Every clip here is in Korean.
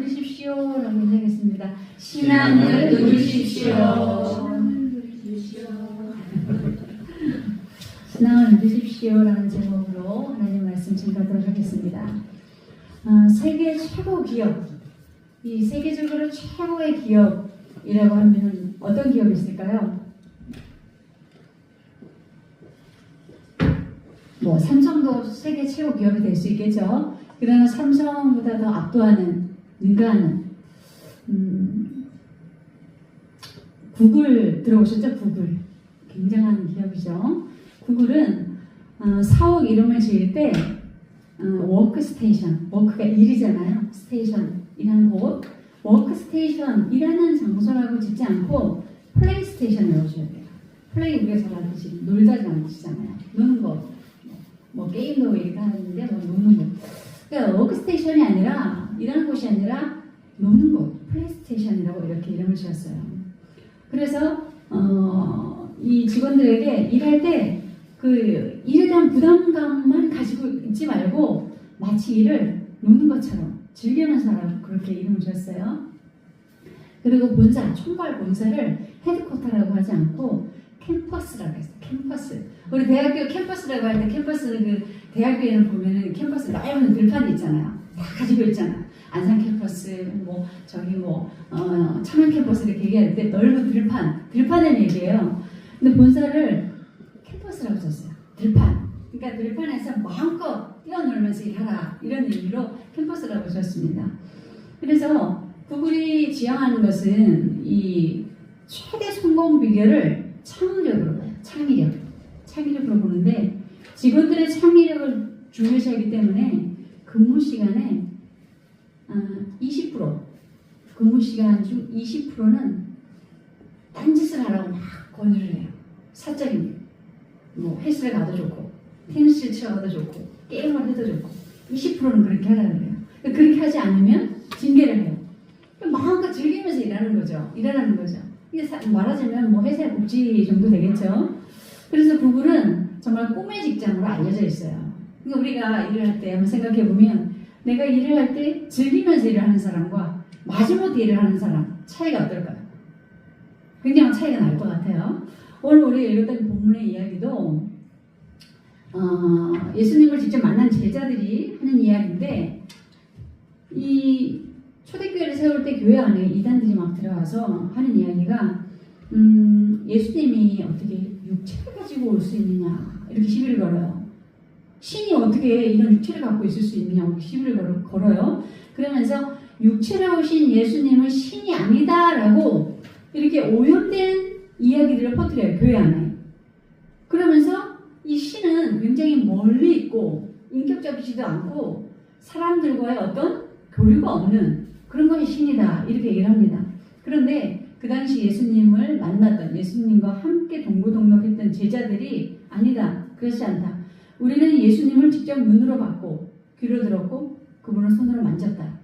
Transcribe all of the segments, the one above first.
누리십시오 라고 인사하겠습니다. 신앙을 누리십시오. 신앙을 누리십시오 라는 제목으로 하나님 말씀 증거하도록 하겠습니다. 세계 최고 기업, 이 세계적으로 최고의 기업이라고 하면 어떤 기업이 있을까요? 뭐 삼성도 세계 최고 기업이 될 수 있겠죠. 그러나 삼성보다 더 압도하는, 능가하는 구글 들어보셨죠? 구글 굉장한 기업이죠. 구글은 사옥 이름을 지을 때 워크스테이션, 워크가 일이잖아요. 스테이션이라는 곳, 워크스테이션 일하는 장소라고 짓지 않고 플레이스테이션이라고 지어야 돼요. 플레이 우리가 잘 알듯이 놀자라는 뜻이잖아요. 노는 거, 뭐 게임도 얘기하는데 뭐 노는 거. 그러니까 워크스테이션이 아니라 일하는 곳이 아니라 노는 곳, 플레이스테이션이라고 이렇게 이름을 지었어요. 그래서 이 직원들에게 일할 때 그 일에 대한 부담감만 가지고 있지 말고 마치 일을 노는 것처럼 즐기면서 하라고 그렇게 이름을 지었어요. 그리고 본사, 총괄 본사를 헤드쿼터라고 하지 않고 캠퍼스라고 했어요. 캠퍼스. 우리 대학교 캠퍼스라고 할 때 캠퍼스는 그 대학교에는 보면은 캠퍼스 넓은 들판이 있잖아요. 다 가지고 있잖아. 안산 캠퍼스, 뭐 저기 뭐 청양 캠퍼스 이렇게 얘기할 때 넓은 들판을 얘기해요. 근데 본사를 캠퍼스라고 썼어요. 들판. 그러니까 들판에서 마음껏 뛰어놀면서 일하라 이런 의미로 캠퍼스라고 썼습니다. 그래서 구글이 지향하는 것은 이 최대 성공 비결을 창의력으로 봐요. 창의력으로 보는데 직원들의 창의력을 중요시하기 때문에 근무 시간에 20% 근무 시간 중 20%는 딴짓을 하라고 막 권유를 해요. 사적인 뭐 헬스를 가도 좋고 테니스를 치러 가도 좋고 게임을 해도 좋고 20%는 그렇게 하라는 거예요. 그렇게 하지 않으면 징계를 해요. 마음껏 즐기면서 일하는 거죠. 이게 말하자면 뭐 회사 복지 정도 되겠죠. 그래서 구글은 정말 꿈의 직장으로 알려져 있어요. 그러니까 우리가 일을 할 때 한번 생각해 보면 내가 일을 할 때 즐기면서 일을 하는 사람과 마지못해 일을 하는 사람 차이가 어떨까요? 굉장히 차이가 날 것 같아요. 오늘 우리 읽었던 본문의 이야기도 예수님을 직접 만난 제자들이 하는 이야기인데 이 초대교회를 세울 때 교회 안에 이단들이 막 들어와서 하는 이야기가 예수님이 어떻게 육체를 가지고 올 수 있느냐 이렇게 시비를 걸어요. 신이 어떻게 이런 육체를 갖고 있을 수 있느냐고 시비를 걸어요. 그러면서 육체로 오신 예수님은 신이 아니다라고 이렇게 오염된 이야기들을 퍼뜨려요. 교회 안에. 그러면서 이 신은 굉장히 멀리 있고 인격적이지도 않고 사람들과의 어떤 교류가 없는 그런 것이 신이다 이렇게 얘기를 합니다. 그런데 그 당시 예수님을 만났던 예수님과 함께 동고동락했던 제자들이 아니다 그렇지 않다. 우리는 예수님을 직접 눈으로 봤고 귀로 들었고 그분을 손으로 만졌다.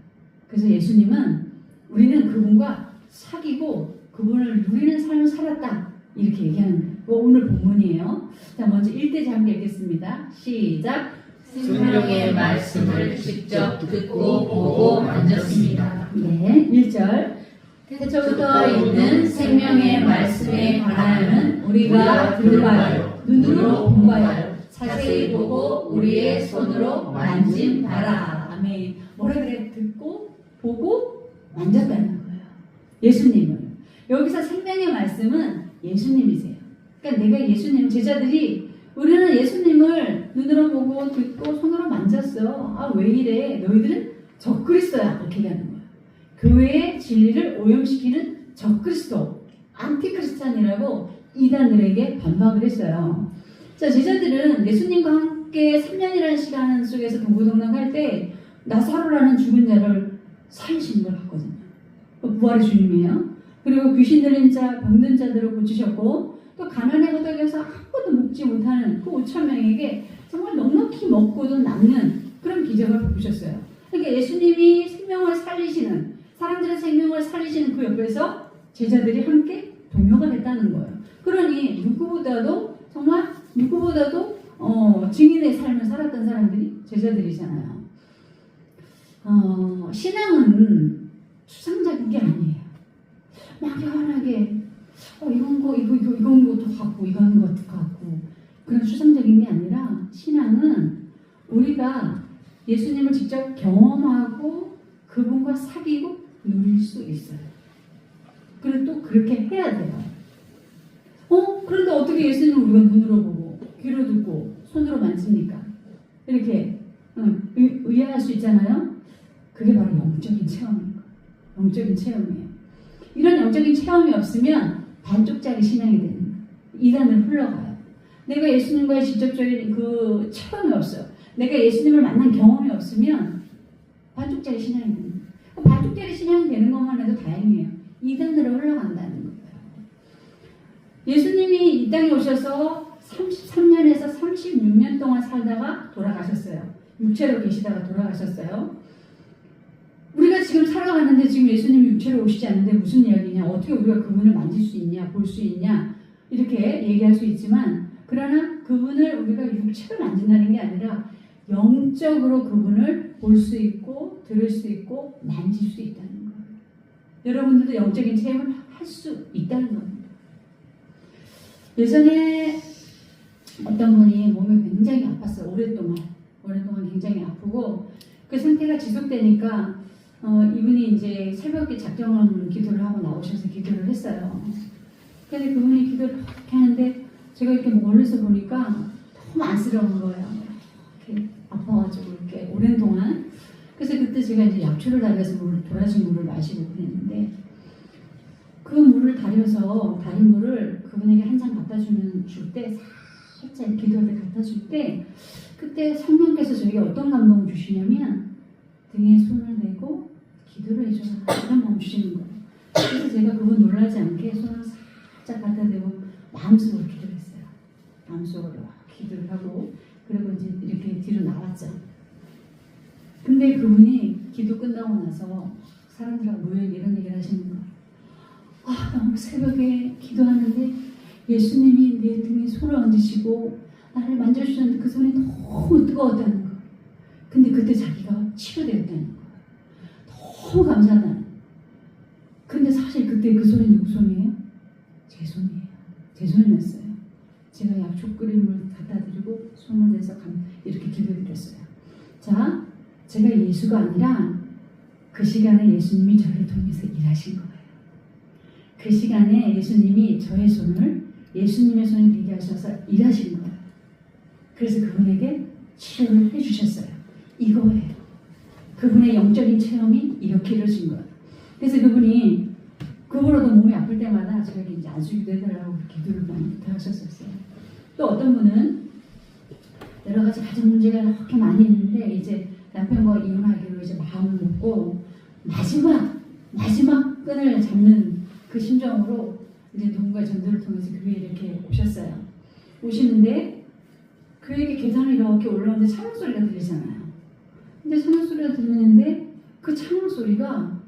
그래서 예수님은 우리는 그분과 사귀고 그분을 누리는 삶을 살았다 이렇게 얘기하는 거예요. 오늘 본문이에요. 자 먼저 1대지 함께 읽겠습니다. 시작. 생명의 말씀을 직접 듣고 보고 만졌습니다. 네, 1절. 태초부터 있는 생명의 말씀에 관하여는 우리가 들어봐요, 눈으로 본봐요, 자세히 보고 우리의 손으로 만진 바라. 아멘. 뭐라 그래? 듣고 보고 만졌다는 거예요. 예수님을. 여기서 생명의 말씀은 예수님이세요. 그러니까 내가 예수님, 제자들이 우리는 예수님을 눈으로 보고 듣고 손으로 만졌어. 아, 왜 이래? 너희들은 적그리스도야. 이렇게 얘기하는 거예요. 교회의 진리를 오염시키는 적그리스도, 안티크리스찬이라고 이단들에게 반박을 했어요. 자, 제자들은 예수님과 함께 3년이라는 시간 속에서 동고동락할 때 나사로라는 죽은 자를 살리시는 걸 봤거든요. 부활의 주님이에요. 그리고 귀신 들린 자, 병든 자들을 고치셨고 또 가난의 허덕에서 아무것도 먹지 못하는 그 5,000명에게 정말 넉넉히 먹고도 남는 그런 기적을 베푸셨어요. 그러니까 예수님이 생명을 살리시는, 사람들의 생명을 살리시는 그 옆에서 제자들이 함께 동요가 됐다는 거예요. 그러니 정말 누구보다도 증인의 삶을 살았던 사람들이 제자들이잖아요. 신앙은 추상적인 게 아니에요. 막연하게 이건 것도 같고 이건 것도 같고 그런 추상적인 게 아니라 신앙은 우리가 예수님을 직접 경험하고 그분과 사귀고 누릴 수 있어요. 그리고 또 그렇게 해야 돼요. 그런데 어떻게 예수님을 우리가 눈으로 보고 귀로 듣고 손으로 만집니까? 이렇게 의아할 수 있잖아요. 그게 바로 영적인 체험인 거예요. 영적인 체험이에요. 이런 영적인 체험이 없으면 반쪽짜리 신앙이 되는 거예요. 이단을 흘러가요. 내가 예수님과의 직접적인 그 체험이 없어요. 내가 예수님을 만난 경험이 없으면 반쪽짜리 신앙이 되는 거예요. 반쪽짜리 신앙이 되는 것만 해도 다행이에요. 이단으로 흘러간다는 거예요. 예수님이 이 땅에 오셔서 33년에서 36년 동안 살다가 돌아가셨어요. 육체로 계시다가 돌아가셨어요. 우리가 지금 살아가는데 지금 예수님이 육체로 오시지 않는데 무슨 이야기냐? 어떻게 우리가 그분을 만질 수 있냐? 볼 수 있냐? 이렇게 얘기할 수 있지만 그러나 그분을 우리가 육체로 만진다는 게 아니라 영적으로 그분을 볼 수 있고 들을 수 있고 만질 수 있다는 거예요. 여러분들도 영적인 체험을 할 수 있다는 겁니다. 예전에 어떤 분이 몸이 굉장히 아팠어요. 오랫동안 굉장히 아프고 그 상태가 지속되니까 이분이 이제 새벽에 작정한 기도를 하고 나오셔서 기도를 했어요. 근데 그분이 기도를 그렇게 하는데 제가 이렇게 멀리서 보니까 너무 안쓰러운 거예요. 이렇게 아파가지고 이렇게 오랜 동안. 그래서 그때 제가 이제 약초를 달여서 도라지 물을 마시고 그랬는데 그 물을 달여서 다린 물을 그분에게 한 잔 갖다 줄 때 살짝 기도를 갖다 줄 때 그때 성령께서 저에게 어떤 감동을 주시냐면 등에 손을 대고 기도를 해줘라 이런 마음 주시는 거예요. 그래서 제가 그분 놀라지 않게 손을 살짝 갖다 대고 마음속으로 기도를 했어요. 마음속으로 기도를 하고 그리고 이제 이렇게 뒤로 나왔죠. 근데 그분이 기도 끝나고 나서 사람들하고 모여 이런 얘기를 하시는 거예요. 너무 새벽에 기도하는데 예수님이 내 등에 손을 얹으시고 나를 만져주셨는데 그 손이 너무 뜨거웠다는 거예요. 근데 그때 자기가 치료되었다는 거예요. 너무 감사하다는 거예요. 근데 사실 그때 그 손이 누구 손이에요? 제 손이에요. 제 손이었어요. 제가 약초 끓인 물 갖다 드리고 손을 대서 이렇게 기도드렸어요. 자, 제가 예수가 아니라 그 시간에 예수님이 저를 통해서 일하신 거예요. 그 시간에 예수님이 저의 손을 예수님의 손에 되게 하셔서 일하신 거예요. 그래서 그분에게 치료를 해주셨어요. 이거예요. 그분의 영적인 체험이 이렇게 이루어진 거예요. 그래서 그분이 그거로도 몸이 아플 때마다 저에게 이제 아주 기도해달라고 기도를 많이 부탁하셨었어요. 또 어떤 분은 여러 가지 가정 문제가 그렇게 많이 있는데 이제 남편과 이혼하기로 이제 마음을 먹고 마지막 끈을 잡는 그 심정으로 이제 누군가 전도를 통해서 교회에 이렇게 오셨어요. 오시는데 교회에 계단을 이렇게 올라오는데 찬양 소리가 들리잖아요. 근데 찬양 소리가 들리는데 그 찬양 소리가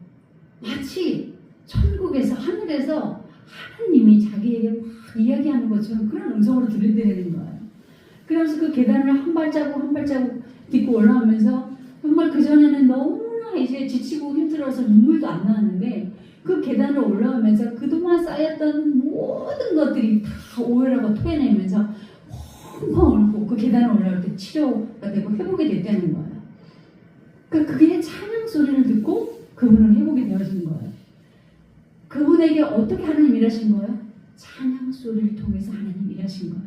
마치 천국에서 하늘에서 하나님이 자기에게 막 이야기하는 것처럼 그런 음성으로 들리는 거예요. 그러면서 그 계단을 한 발자국 딛고 올라오면서 정말 그전에는 너무나 이제 지치고 힘들어서 눈물도 안 나왔는데 그 계단을 올라오면서 그동안 쌓였던 모든 것들이 다 오열하고 토해내면서 펑펑 울고 그 계단을 올라올 때 치료가 되고 회복이 됐다는 거예요. 그러니까 그게 찬양 소리를 듣고 그분은 회복이 되어진 거예요. 그분에게 어떻게 하나님 일하신 거예요? 찬양 소리를 통해서 하나님 일하신 거예요.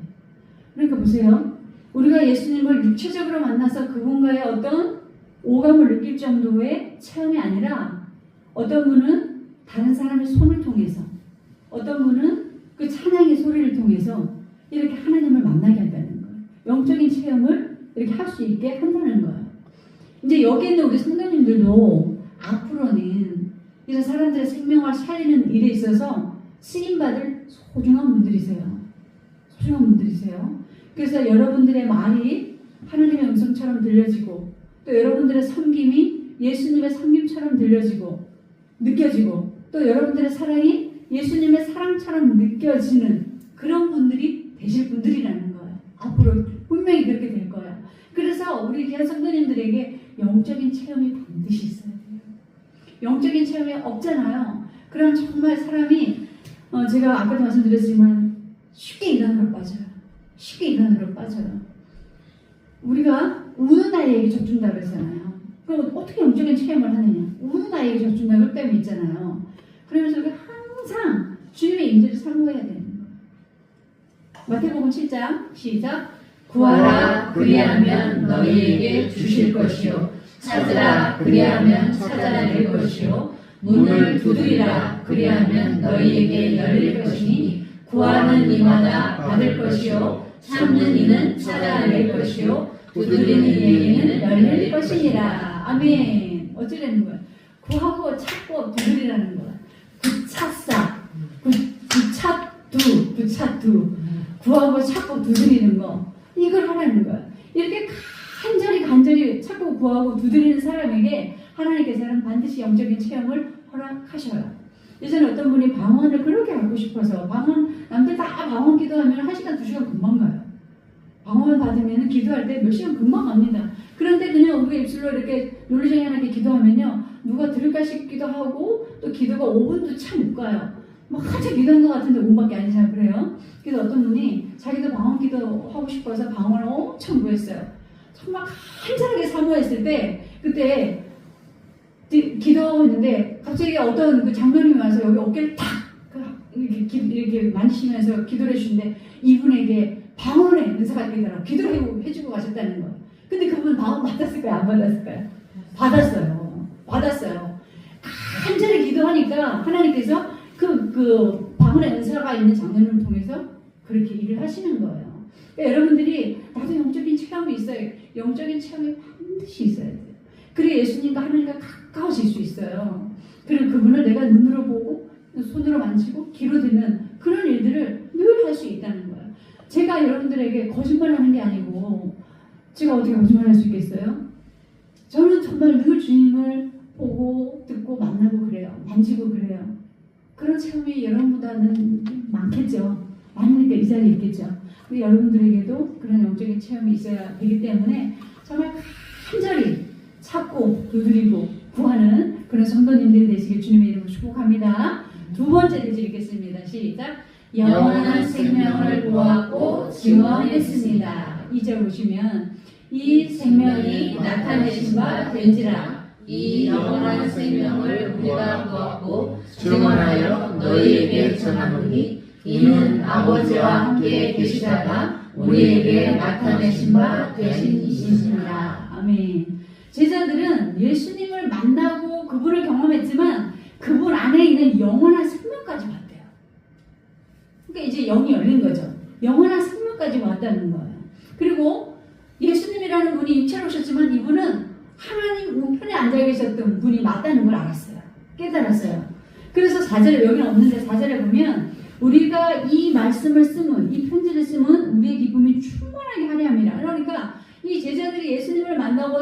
그러니까 보세요. 우리가 예수님을 육체적으로 만나서 그분과의 어떤 오감을 느낄 정도의 체험이 아니라 어떤 분은 다른 사람의 손을 통해서 어떤 분은 그 찬양의 소리를 통해서 이렇게 하나님을 만나게 한다는 거예요. 영적인 체험을 이렇게 할 수 있게 한다는 거예요. 이제 여기 있는 우리 성도님들도 앞으로는 이런 사람들의 생명을 살리는 일에 있어서 쓰임받을 소중한 분들이세요. 그래서 여러분들의 말이 하나님의 음성처럼 들려지고 또 여러분들의 섬김이 예수님의 섬김처럼 들려지고 느껴지고 또 여러분들의 사랑이 예수님의 사랑처럼 느껴지는 그런 분들이 되실 분들이라는 거예요. 앞으로 분명히 그렇게 될 거예요. 그래서 우리 귀한 성도님들에게 영적인 체험이 반드시 있어야 돼요. 영적인 체험이 없잖아요. 그럼 정말 사람이 제가 아까도 말씀드렸지만 쉽게 이단으로 빠져요. 쉽게 이단으로 빠져요. 우리가 우는 아이에게 젖준다고 했잖아요. 그럼 어떻게 영적인 체험을 하느냐? 우는 아이에게 젖준다고 흑담이 있잖아요. 그러면서 우리가 항상 주님의 임재를 사모해야 되는 거예요. 마태복음 7장 시작. 구하라 그리하면 너희에게 주실 것이요 찾으라 그리하면 찾아낼 것이요 문을 두드리라 그리하면 너희에게 열릴 것이니 구하는 이마다 받을 것이요 찾는 이는 찾아낼 것이요 두드리는 이에게는 열릴 것이니라. 아멘. 어찌되는 거야? 구하고 찾고 두드리라는 거야. 구찾사, 구찾두, 구하고 찾고 두드리는 거. 이걸 하라는 거야. 이렇게 간절히 찾고 구하고 두드리는 사람에게 하나님께서는 반드시 영적인 체험을 허락하셔요. 예전에 어떤 분이 방언을 그렇게 하고 싶어서 남들 다 방언 기도하면 1시간, 2시간 금방 가요. 방언을 받으면 기도할 때 몇 시간 금방 갑니다. 그런데 그냥 우리가 입술로 이렇게 논리정연하게 기도하면요. 누가 들을까 싶기도 하고 또 기도가 5분도 참 못 가요. 막 한참 기도한 것 같은데 5분밖에 아니잖아요. 그래요? 그래서 어떤 분이 자기도 방언 기도하고 싶어서 방언을 엄청 구했어요. 정말 간절하게 사모했을 때 그때 기도하고 있는데 갑자기 어떤 그 장로님이 와서 여기 어깨를 탁 이렇게 만지시면서 기도를 해주시는데 이분에게 방언의 은사가 있더라고요. 기도를 해주고 가셨다는 거예요. 근데 그분 방언 받았을까요? 안 받았을까요? 받았어요. 간절히 기도하니까 하나님께서 그 방언의 은사가 있는 장로님을 통해서 그렇게 일을 하시는 거예요. 그러니까 여러분들이 나도 영적인 체험이 있어요. 영적인 체험이 반드시 있어야 돼요. 그래 예수님과 하나님과 가까워질 수 있어요. 그리고 그분을 내가 눈으로 보고 손으로 만지고 귀로 듣는 그런 일들을 늘 할 수 있다는 거예요. 제가 여러분들에게 거짓말하는 게 아니고 제가 어떻게 거짓말할 수 있겠어요? 저는 정말 늘 주님을 보고 듣고 만나고 그래요. 만지고 그래요. 그런 체험이 여러분보다는 많겠죠. 많으니까 이 자리에 있겠죠. 근데 여러분들에게도 그런 영적인 체험이 있어야 되기 때문에 정말 간절히 찾고 두드리고 구하는 그런 성도님들이 되시길 주님의 이름으로 축복합니다. 두 번째 대지 읽겠습니다. 시작. 영원한 생명을 보았고 증언했습니다. 2절 보시면 이 생명이 나타내신 바 된지라. 이 영원한 생명을 우리가 보았고 증언하여 너희에게 전하노니 이는 아버지와 함께 계시다가 우리에게 나타내신 바 되신 이시니라. 아멘. 제자들은 예수님을 만나고 그분을 경험했지만 그분 안에 있는 영원한 생명까지 봤대요. 그러니까 이제 영이 열린 거죠. 영원한 생명까지 왔다는 거예요. 그리고 예수님이라는 분이 육체로 오셨지만 이분은 하나님 우편에 앉아 계셨던 분이 맞다는 걸 알았어요. 깨달았어요. 그래서 4절에 여기는 없는데 4절에 보면 우리가 이 말씀을 쓰면 이 편지를 쓰면 우리의 기쁨이 충만하게 하려 함이라. 그러니까 이 제자들이 예수님을 만나고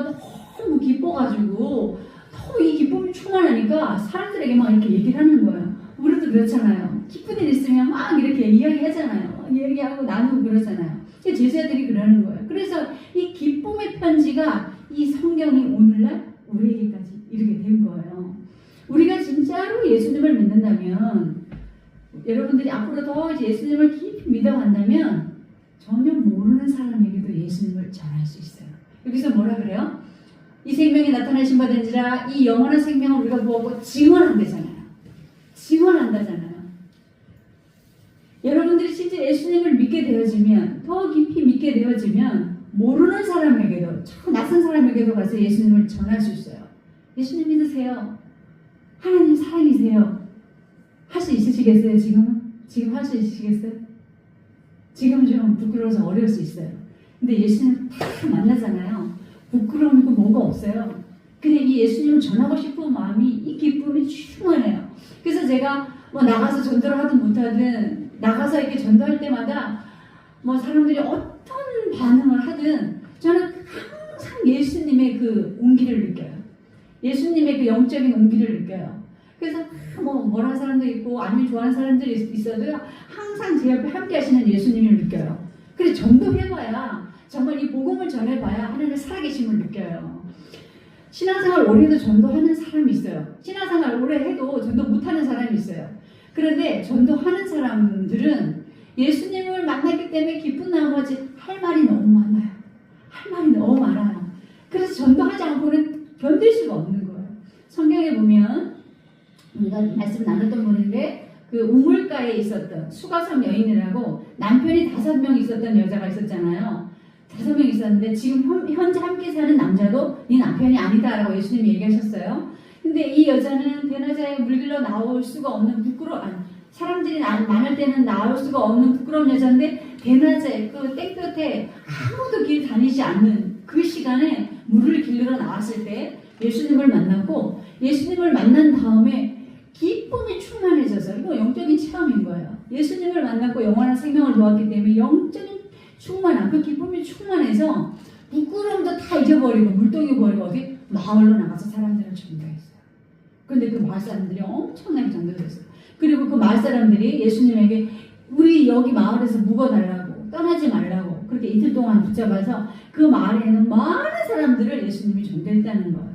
너무 기뻐가지고 너무 이 기쁨이 충만하니까 사람들에게 막 이렇게 얘기를 하는 거예요. 우리도 그렇잖아요. 기쁜 일 있으면 막 이렇게 이야기하잖아요. 이야기하고 나누고 그러잖아요. 제자들이 그러는 거예요. 그래서 이 기쁨의 편지가 이 성경이 오늘날 우리에게까지 이렇게 된 거예요. 우리가 진짜로 예수님을 믿는다면 여러분들이 앞으로 더 이제 예수님을 깊이 믿어간다면 전혀 모르는 사람에게도 예수님을 전할 수 있어요. 여기서 뭐라 그래요? 이 생명이 나타나신 바 된지라. 이 영원한 생명을 우리가 보고 증언한다잖아요. 증언한다잖아요. 여러분들이 진짜 예수님을 믿게 되어지면 더 깊이 믿게 되어지면 모르는 사람에게도 참 낯선 사람에게도 가서 예수님을 전할 수 있어요. 예수님 믿으세요. 하나님 사랑이세요. 할 수 있으시겠어요? 지금 할 수 있으시겠어요? 지금 좀 부끄러워서 어려울 수 있어요. 근데 예수님 딱 만나잖아요. 부끄러움이고 뭐가 없어요. 근데 이 예수님을 전하고 싶은 마음이 이 기쁨이 충만해요. 그래서 제가 뭐 나가서 전도를 하든 못하든 나가서 이렇게 전도할 때마다 뭐 사람들이 어떤 반응을 하든 저는 항상 예수님의 그 온기를 느껴요. 예수님의 그 영적인 온기를 느껴요. 그래서 뭐라 하는 사람도 있고 아니면 좋아하는 사람들이 있어도 항상 제 옆에 함께 하시는 예수님을 느껴요. 그래서 전도해봐야 정말 이 복음을 전해봐야 하나님의 살아계심을 느껴요. 신앙생활 오래 해도 전도하는 사람이 있어요. 신앙생활 오래 해도 전도 못하는 사람이 있어요. 그런데 전도하는 사람들은 예수님을 만났기 때문에 기쁜 나머지 할 말이 너무 많아요. 할 말이 너무 많아요. 그래서 전도하지 않고는 견딜 수가 없는 거예요. 성경에 보면 우리가 말씀 나눴던 분인데 그 우물가에 있었던 수가성 여인이라고 남편이 5명 있었던 여자가 있었잖아요. 5명 있었는데 지금 현재 함께 사는 남자도 네 남편이 아니다라고 예수님이 얘기하셨어요. 근데 이 여자는 베나자에 물길로 나올 수가 없는 사람들이 많을 때는 나올 수가 없는 부끄러운 여자인데 베나자에 그 땡볕에 아무도 길 다니지 않는 그 시간에 물을 길러 나왔을 때 예수님을 만났고 예수님을 만난 다음에 기쁨이 충만해져서 이거 영적인 체험인 거예요. 예수님을 만났고 영원한 생명을 보았기 때문에 영적인 충만한 그 기쁨이 충만해서 부끄러움도 다 잊어버리고 물동이 버리고 어디 마을로 나가서 사람들을 전도했어요. 그런데 그 마을 사람들이 엄청나게 전도됐어요. 그리고 그 마을 사람들이 예수님에게 우리 여기 마을에서 묵어달라고 떠나지 말라고 그렇게 이틀 동안 붙잡아서 그 마을에는 많은 사람들을 예수님이 전도했다는 거예요.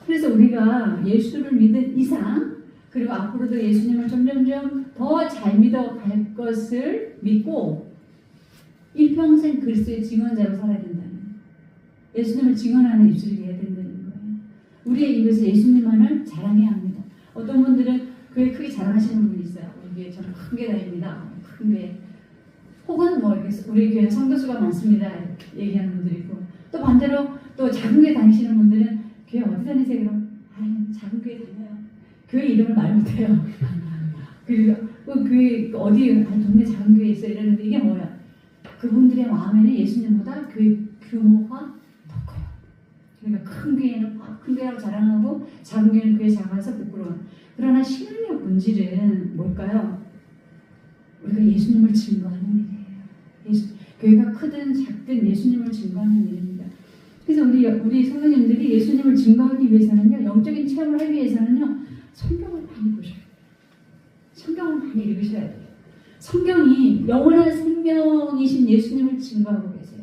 그래서 우리가 예수를 믿은 이상 그리고 앞으로도 예수님을 점점점 더 잘 믿어갈 것을 믿고 일평생 그리스도의 증언자로 살아야 된다는 거예요. 예수님을 증언하는 입술이 돼야 된다는 거예요. 우리의 입에서 예수님만을 자랑해야 합니다. 어떤 분들은 교회 크게 자랑하시는 분이 있어요. 우리 교회 저는 큰 교회 다닙니다. 큰 교회. 혹은 뭐 이렇게 우리 교회 성도수가 많습니다. 얘기하는 분들이 있고 또 반대로 또 작은 교회 다니시는 분들은 교회 어디 다니세요? 그럼 작은 교회 다녀요. 교회 이름을 말 못해요. 그리고 그 교회 어디 동네 작은 교회 있어 이러는데 이게 뭐야? 그분들의 마음에는 예수님보다 교회 규모가 더 커요. 그러니까 큰 교회는 큰 교회라고 자랑하고 작은 교회는 교회 작아서 부끄러워. 그러나 신앙의 본질은 뭘까요? 우리가 예수님을 증거하는 일이에요. 교회가 크든 작든 예수님을 증거하는 일입니다. 그래서 우리 성도님들이 예수님을 증거하기 위해서는요, 영적인 체험을 하기 위해서는요, 성경을 많이 보셔야 돼요. 성경을 많이 읽으셔야 돼요. 성경이 영원한 생명이신 예수님을 증거하고 계세요.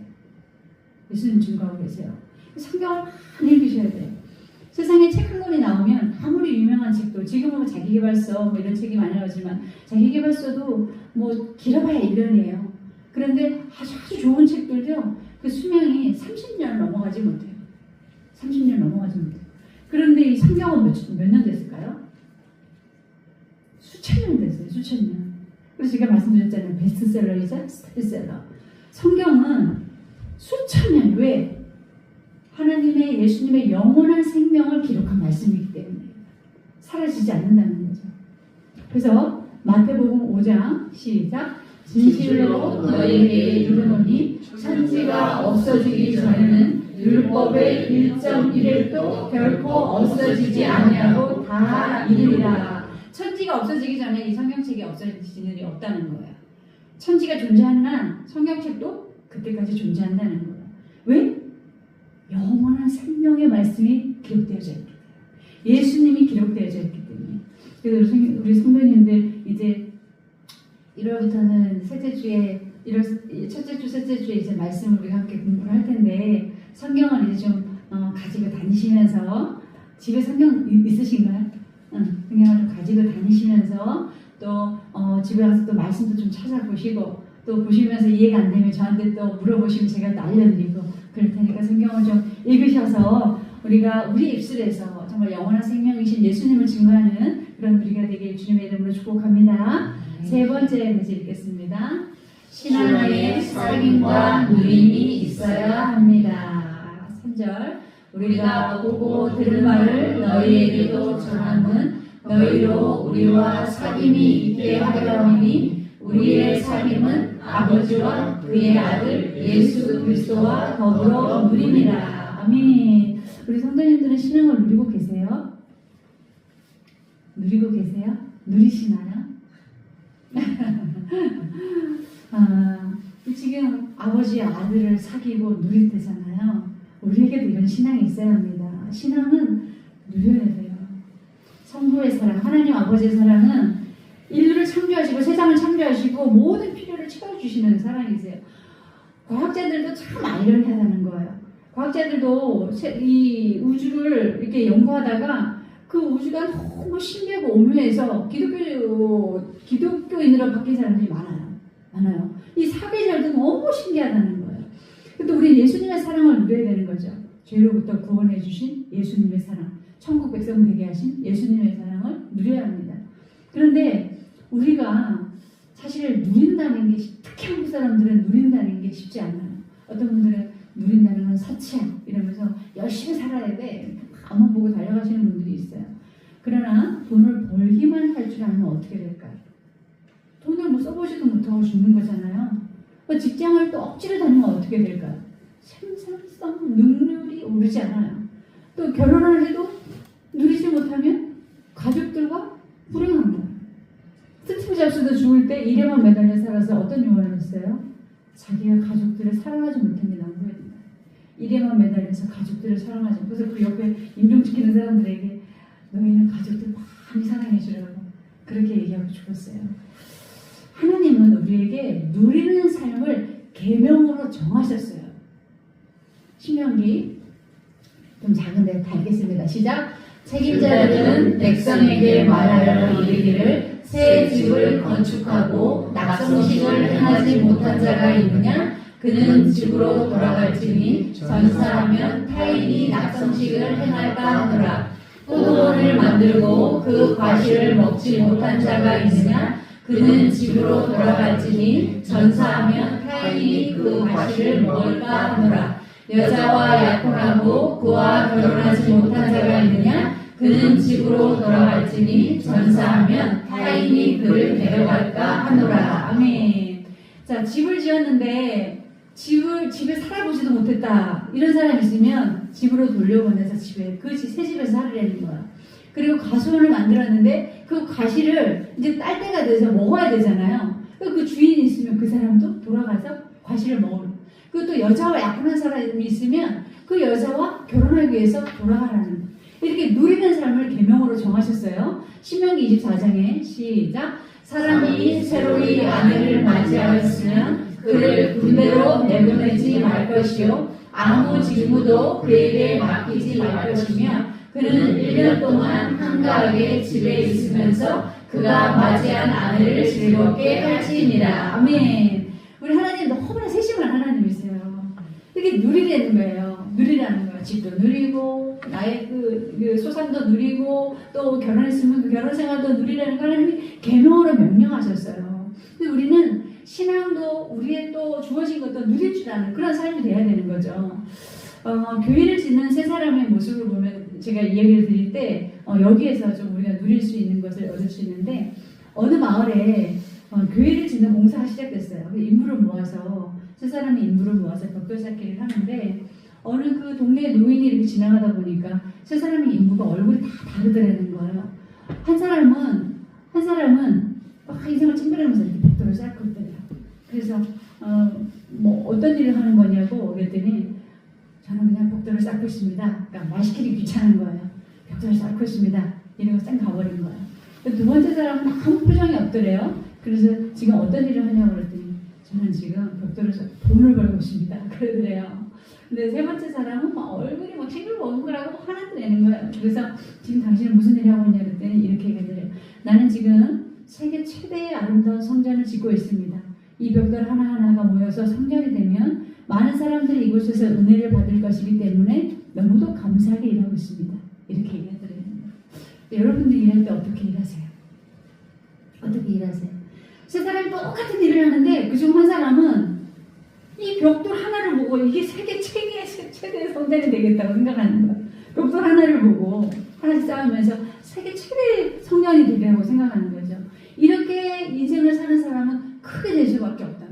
예수님 증거하고 계세요. 성경을 많이 읽으셔야 돼요. 세상에 책 한 권이 나오면 아무리 유명한 책도 지금은 뭐 자기계발서 뭐 이런 책이 많이 나오지만 자기계발서도 뭐 길어봐야 1년이에요. 그런데 아주 좋은 책들도요. 그 수명이 30년을 넘어가지 못해요. 30년 넘어가지 못해요. 그런데 이 성경은 몇 년 됐을까요? 수천 년 됐어요. 수천 년. 그래서 제가 말씀드렸잖아요. 베스트셀러이자 스테디셀러. 성경은 수천 년. 왜? 하나님의 예수님의 영원한 생명을 기록한 말씀이기 때문에 사라지지 않는다는 거죠. 그래서 마태복음 5장 시작. 진실로 너희에게 이르노니 천지가 없어지기 전에는 율법의 1.1도 결코 없어지지 아니하고 다 이르리라. 천지가 없어지기 전에 이 성경책이 없어지는 일이 없다는 거예요. 천지가 존재하는 한 성경책도 그때까지 존재한다는 거예요. 왜? 영원한 생명의 말씀이 기록되어져 있기 때문에. 예수님이 기록되어져 있기 때문에. 그래서 우리 성도님들 이제 1월부터는 첫째 주, 셋째 주에 이제 말씀을 우리가 함께 공부를 할 텐데 성경을 이제 좀 가지고 다니시면서 집에 성경 있으신가요? 성경을 좀 가지고 다니시면서 또 집에 가서 또 말씀도 좀 찾아보시고 또 보시면서 이해가 안 되면 저한테 또 물어보시면 제가 또 알려드리고 그럴 테니까 성경을 좀 읽으셔서 우리가 우리 입술에서 정말 영원한 생명이신 예수님을 증거하는 그런 우리가 되길 주님의 이름으로 축복합니다. 세 번째 문제 읽겠습니다. 신앙 안에 살림과 누림이 있어야 합니다. 3절 우리가 보고 들은 말을 너희에게도 전함은 너희로 우리와 사귐이 있게 하려 하니 우리의 사귐은 아버지와 그의 아들 예수 그리스도와 더불어 누림이라. 아멘. 우리 성도님들은 신앙을 누리고 계세요? 누리고 계세요? 누리시나요? 지금 아버지의 아들을 사귀고 누릴 때잖아요. 우리에게도 이런 신앙이 있어야 합니다. 신앙은 누려야 돼요. 성부의 사랑, 하나님 아버지의 사랑은 인류를 창조하시고 세상을 창조하시고 모든 필요를 채워주시는 사랑이세요. 과학자들도 참 아이러니하다는 거예요. 과학자들도 이 우주를 이렇게 연구하다가 그 우주가 너무 신비하고 오묘해서 기독교인으로 바뀐 사람들이 많아요. 이 사계절도 너무 신기하다는 거예요. 근데 우리 예수님의 사랑을 누려야 되는 거죠. 죄로부터 구원해 주신 예수님의 사랑, 천국 백성 되게 하신 예수님의 사랑을 누려야 합니다. 그런데 우리가 사실 누린다는 게, 특히 한국 사람들은 누린다는 게 쉽지 않아요. 어떤 분들은 누린다는 건 사치야 이러면서 열심히 살아야 돼, 가만 보고 달려가시는 분들이 있어요. 그러나 돈을 벌기만 할 줄 알면 어떻게 될까요? 돈을 뭐 써보지도 못하고 죽는 거잖아요. 직장을 또 억지로 다니면 어떻게 될까요? 생산성, 능률이 오르지 않아요. 또 결혼을 해도 누리지 못하면 가족들과 불행한 거예요. 스티브 잡스도 죽을 때 일에만 매달려 살아서 어떤 유언을 했어요? 자기가 가족들을 사랑하지 못한 게 너무 후회된다. 일에만 매달려서 가족들을 사랑하지. 그래서 그 옆에 임종 지키는 사람들에게 너희는 가족들 많이 사랑해 주라고 그렇게 얘기하고 죽었어요. 하나님은 우리에게 누리는 삶을 계명으로 정하셨어요. 신명기 좀 작은데 다 읽겠습니다. 시작. 책임자들은 백성에게 말하여 이르기를 새 집을 건축하고 낙성식을 행하지 못한 자가 있느냐? 그는 집으로 돌아갈지니 전사하면 타인이 낙성식을 행할까 하노라. 포도원을 만들고 그 과실을 먹지 못한 자가 있느냐? 그는 집으로 돌아갈지니 전사하면 타인이 그 과실을 먹을까 하노라. 여자와 약혼하고 그와 결혼하지 못한 자가 있느냐? 그는 집으로 돌아갈지니 전사하면 타인이 그를 데려갈까 하노라. 아멘. 자, 집을 지었는데 집에 살아보지도 못했다, 이런 사람이 있으면 집으로 돌려보내서 새 집에서 살으려는 거야. 그리고 가수원을 만들었는데 그 과실을 이제 딸 때가 돼서 먹어야 되잖아요. 그 주인이 있으면 그 사람도 돌아가서 과실을 먹을. 그리고 또 여자와 약혼한 사람이 있으면 그 여자와 결혼하기 위해서 돌아가라는 거예요. 이렇게 누리는 삶을 계명으로 정하셨어요. 신명기 24장에 시작. 사람이 새로이 아내를 맞이하였으면 그를 군대로 내보내지 말 것이요 아무 직무도 그에게 맡기지 말 것이며 그는 1년 동안 한가하게 집에 있으면서 그가 맞이한 아내를 즐겁게 할지니라. 아멘. 우리 하나님 너무나 세심한 하나님이세요. 이렇게 누리라는 거예요. 누리라는 거예요. 집도 누리고 나의 그 소산도 누리고 또 결혼했으면 그 결혼 생활도 누리라는 걸 하나님이 계명으로 명령하셨어요. 근데 우리는 신앙도 우리의 또 주어진 것도 누릴 줄 아는 그런 삶이 돼야 되는 거죠. 교회를 짓는 세 사람의 모습을 보면 제가 이야기를 드릴 때 여기에서 좀 우리가 누릴 수 있는 것을 얻을 수 있는데, 어느 마을에 교회를 짓는 공사가 시작됐어요. 그 인물을 모아서 세 사람의 인물을 모아서 벽돌 쌓기를 하는데 어느 그 동네 노인이 이렇게 지나가다 보니까 세 사람의 인물과 얼굴이 다 다르더라는 거예요. 한 사람은 인생을 찡그리면서 이렇게 벽돌을 쌓고 있더래요. 그래서 뭐 어떤 일을 하는 거냐고 그랬더니 저는 그냥 벽돌을 쌓고 있습니다. 그러니까 말 시키기 귀찮은 거예요. 벽돌을 쌓고 있습니다. 이러고 쌩 가버린 거예요. 두 번째 사람은 아무 표정이 없더래요. 그래서 지금 어떤 일을 하냐고 그랬더니 저는 지금 벽돌을 쌓고 돈을 벌고 있습니다. 그러더래요. 근데 세 번째 사람은 막 얼굴이 막 탱글벙글하고 화나도 내는 거예요. 그래서 지금 당신은 무슨 일을 하고 있냐 그랬더니 이렇게 얘기하더래요. 나는 지금 세계 최대의 아름다운 성전을 짓고 있습니다. 이 벽돌 하나하나가 모여서 성전이 되면 많은 사람들이 이곳에서 은혜를 받을 것이기 때문에 너무도 감사하게 일하고 있습니다. 이렇게 얘기하더래요. 여러분들이 일할 때 어떻게 일하세요? 어떻게 일하세요? 세 사람이 똑같은 일을 하는데 그중 한 사람은 이 벽돌 하나를 보고 이게 세계 최대의 성전이 되겠다고 생각하는 거예요. 벽돌 하나를 보고 하나씩 쌓으면서 세계 최대의 성전이 되리라고 생각하는 거죠. 이렇게 인생을 사는 사람은 크게 될 수밖에 없다.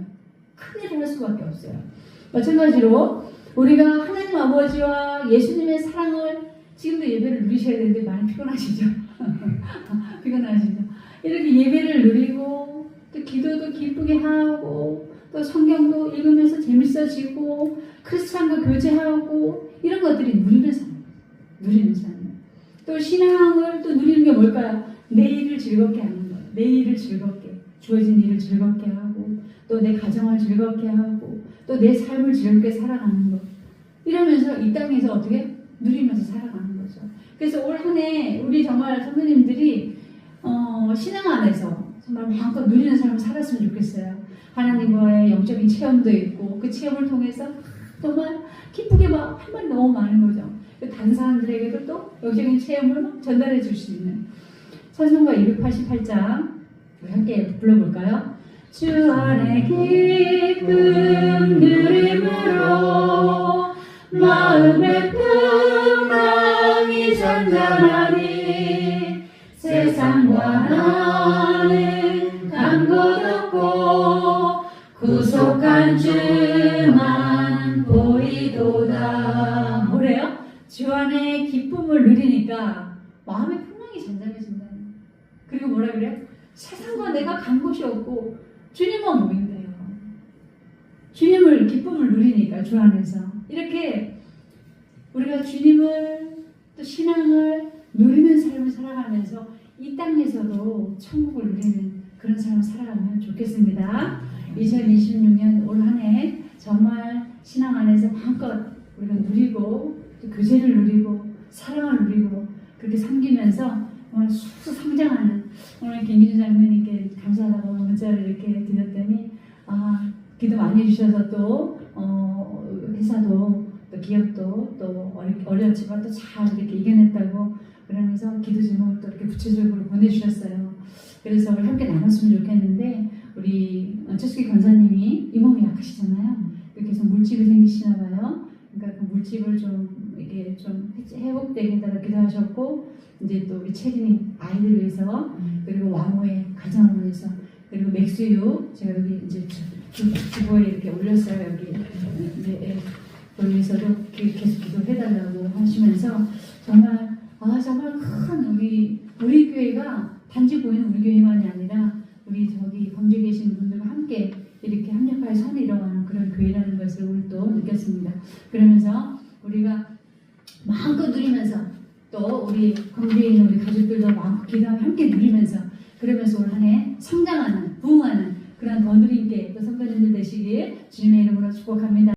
큰 일을 할 수밖에 없어요. 마찬가지로 우리가 하나님 아버지와 예수님의 사랑을 지금도 예배를 누리셔야 되는데 많이 피곤하시죠? 피곤하시죠? 이렇게 예배를 누리고 또 기도도 기쁘게 하고 또 성경도 읽으면서 재밌어지고 크리스찬과 교제하고 이런 것들이 누리는 삶. 또 신앙을 또 누리는 게 뭘까요? 내 일을 즐겁게 하는 거예요. 내 일을 즐겁게, 주어진 일을 즐겁게 하고 또 내 가정을 즐겁게 하고 또 내 삶을 즐겁게 살아가는 것. 이러면서 이 땅에서 어떻게 누리면서 살아가는 거죠. 그래서 올 한 해 우리 정말 선배님들이 신앙 안에서 정말 마음껏 누리는 삶을 살았으면 좋겠어요. 하나님과의 영적인 체험도 있고 그 체험을 통해서 정말 기쁘게 막 할 말이 너무 많은 거죠. 다른 사람들에게도 또 영적인 체험을 막 전달해 줄 수 있는 찬송가 288장 우리 함께 불러볼까요? 주 안에 기쁨 누림으로 마음의 풍랑이 잔잔하니 세상과 나는 간 것 없고 구속한 주만 보이도다. 뭐래요? 주 안에 기쁨을 누리니까 마음의 풍랑이 잔잔해진다. 그리고 뭐라 그래요? 세상과 내가 간 곳이 없고 주님만 보인대요. 주님을 기쁨을 누리니까 주 안에서 이렇게 우리가 주님을 또 신앙을 누리는 삶을 살아가면서 이 땅에서도 천국을 누리는 그런 삶을 살아가면 좋겠습니다. 2026년 올 한 해 정말 신앙 안에서 마음껏 우리가 누리고 또 교제를 누리고 사랑을 누리고 그렇게 섬기면서 정말 쑥쑥 성장하는 오늘 김기준 장로님께 감사하다고 문자를 이렇게 드렸더니 기도 많이 해주셔서 또 회사도 또 기업도 또 어렵지만 또 잘 이렇게 이겨냈다고 그러면서 기도 제목을 또 이렇게 구체적으로 보내주셨어요. 그래서 우리 함께 나눴으면 좋겠는데 우리 최수기 권사님이 이 몸이 약하시잖아요. 이렇게 해서 물집이 생기시나 봐요. 그러니까 그 물집을 좀 이게 좀 회복되게 해달라고 기도하셨고 이제 또 우리 체린이 아이들을 위해서 그리고 와모의 가정을 위해서 그리고 맥수유 제가 여기 이제 주보에 이렇게 올렸어요. 여기 거기에서도 계속 기도해달라고 하시면서 정말 정말 큰 우리 교회가 단지 보이는 우리 교회만이 아니라 우리 저기 광주에 계신 분들과 함께 이렇게 합력하여 선을 이뤄가는 그런 교회라는 것을 오늘 또 느꼈습니다. 그러면서 우리가 마음껏 누리면서 또 우리 광주에 있는 우리 가족들도 마음껏 기도하며 함께 누리면서 그러면서 올 한 해 성장하는 부흥하는 그런 더 누린 게 또 선배님들 되시길 주님의 이름으로 축복합니다.